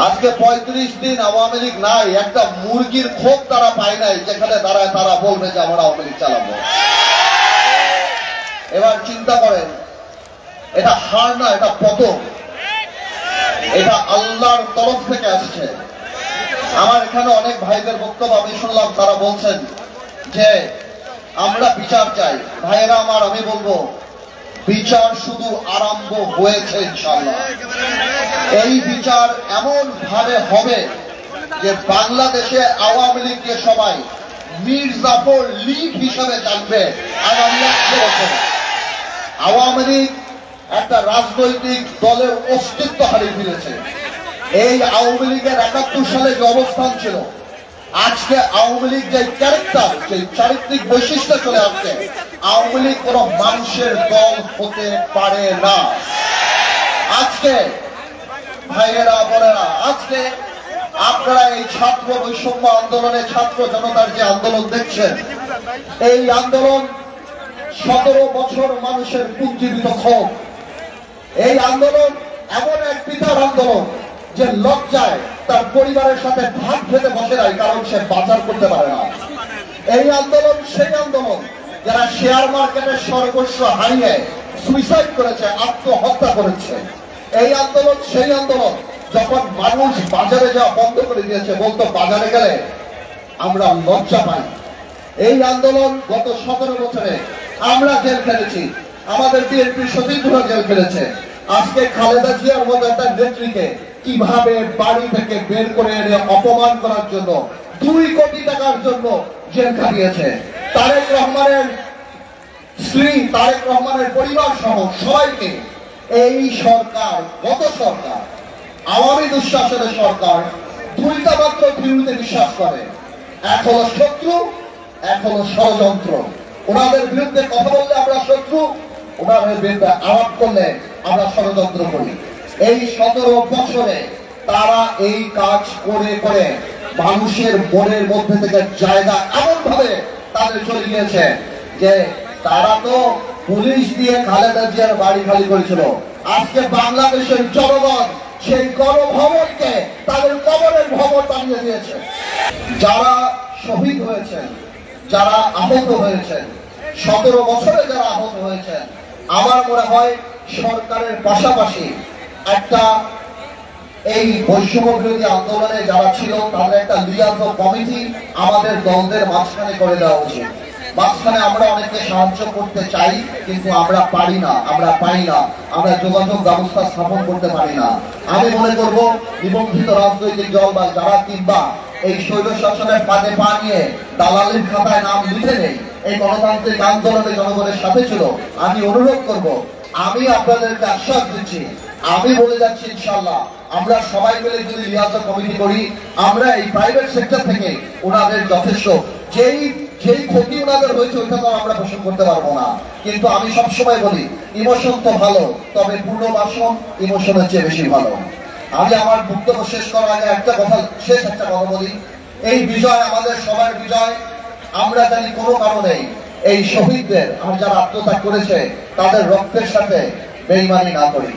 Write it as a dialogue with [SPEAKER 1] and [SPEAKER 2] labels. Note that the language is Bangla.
[SPEAKER 1] আজকে ৩৫ দিন আওয়ামী লীগ নাই, একটা মুরগির খোপ তারা পায় নাই যেখানে দাঁড়ায় তারা বলবে যে আমরা আওয়ামী লীগ চালাবো। এবার চিন্তা করেন, এটা হার না, এটা পতন, এটা আল্লাহর তরফ থেকে আসছে। আমার এখানে অনেক ভাইদের বক্তব্য আমি শুনলাম, তারা বলছেন যে আমরা বিচার চাই। ভাইয়েরা আমার, আমি বলবো বিচার শুধু আরম্ভ হয়েছে ইনশাআল্লাহ। এই বিচার এমন ভাবে হবে যে বাংলাদেশে আওয়ামী লীগকে সবাই মীর জাফর লীগ হিসাবে জানবে আগামী 100 বছর। আওয়ামী লীগ একটা রাজনৈতিক দলের অস্তিত্ব হারিয়ে ফেলেছে। এই আওয়ামী লীগের 71 সালে যে অবস্থান ছিল, আজকে আওয়ামী লীগ যে ক্যারেক্টার, যে চারিত্রিক বৈশিষ্ট্য চলে আসছে, আওয়ামী লীগ কোন মানুষের দল হতে পারে না। আজকে ভাইয়েরা বোনেরা, আজকে আপনারা এই ছাত্র বৈষম্য আন্দোলনে ছাত্র জনতার যে আন্দোলন দেখছেন, এই আন্দোলন 17 বছর মানুষের পুঞ্জীবিত ক্ষোভ। এই আন্দোলন এমন এক পিতার আন্দোলন যে লজ্জায় তার পরিবারের সাথে ভাত খেতে বসে নাই, কারণ সে বাজার করতে পারে না। এই আন্দোলন সেই আন্দোলন যারা শেয়ার মার্কেটের সর্বস্ব হারিয়ে সুইসাইড করেছে, আত্মহত্যা করেছে। এই আন্দোলন সেই আন্দোলন যখন মানুষ বাজারে যাওয়া বন্ধ করে দিয়েছে, বলতো বাজারে গেলে আমরা লজ্জা পাই। এই আন্দোলন গত 17 বছরে আমরা জেল খেলেছি, আমাদের বিএনপির সচিবরা জেল খেলেছে। আজকে খালেদা জিয়ার মতো একটা নেত্রীকে কিভাবে বাড়ি থেকে বের করে এনে অপমান করার জন্য 2 কোটি টাকার জন্য জেল খাটিয়েছে। তারেক রহমানের স্ত্রী, তারেক রহমানের পরিবার সহ সবাইকে এই সরকার, গত সরকার, আওয়ামী দুঃশাসনের সরকার, 2টা মাত্র থিওরিতে বিশ্বাস করে। এক হলো শত্রু, এক হলো ষড়যন্ত্র। ওনাদের বিরুদ্ধে কথা বললে আমরা শত্রু, ওনাদের বিরুদ্ধে আলাপ করলে আমরা ষড়যন্ত্র করি। এই 17 বছরে তারা এই কাজ করে করে মানুষের মনের মধ্যে থেকে জায়গা এমন ভাবে তাদের চলে গিয়েছে যে তারা তো পুলিশ দিয়ে খালেদা জিয়ার বাড়ি খালি করেছিল। আজকে বাংলাদেশের জনগণ সেই গণভবনকে তাদের কবরের ভবন বানিয়ে দিয়েছে। যারা শহীদ হয়েছেন, যারা আহত হয়েছেন, 17 বছরে যারা আহত হয়েছেন, আমার মনে হয় সরকারের পাশাপাশি একটা এই বৈষম্য বিরোধী আন্দোলনে যারা ছিল তাদের একটা লিয়াজত কমিটি আমাদের দলদের মাঝখানে করে দেওয়া উচিত। মাঝখানে আমরা অনেকে সাহায্য করতে চাই, কিন্তু আমরা পারি না, আমরা পাই না, আমরা যোগাযোগ ব্যবস্থা স্থাপন করতে পারি না। আমি মনে করব নিবন্ধিত রাজনৈতিক দল বা যারা কিংবা এই স্বৈর শাসনের ফাঁদে পা নিয়ে দালালির খাতায় নাম লিখে নেই, এই গণতান্ত্রিক আন্দোলনে জনগণের সাথে ছিল, আমি অনুরোধ করব, আমি আপনাদেরকে আশ্বাস দিচ্ছি, আমি বলে যাচ্ছি ইনশাআল্লাহ আমরা সবাই মিলে যদি লিয়াজত কমিটি করি, আমরা এই প্রাইভেট সেক্টর থেকে ওনাদের যথেষ্ট যেই ক্ষতি ওনাদের হয়েছে ওইটা তো আমরা পোষণ করতে পারবো না। কিন্তু আমি সবসময় বলি, ইমোশন তো ভালো, তবে পুনর্বাসন ইমোশনের চেয়ে বেশি ভালো। আমি আমার বক্তব্য শেষ করার আগে একটা কথা বলি, এই বিজয় আমাদের সবার বিজয়। আমরা জানি কোনো কারণে এই শহীদদের আর যারা আত্মত্যাগ করেছে তাদের রক্তের সাথে বেইমানি না করি।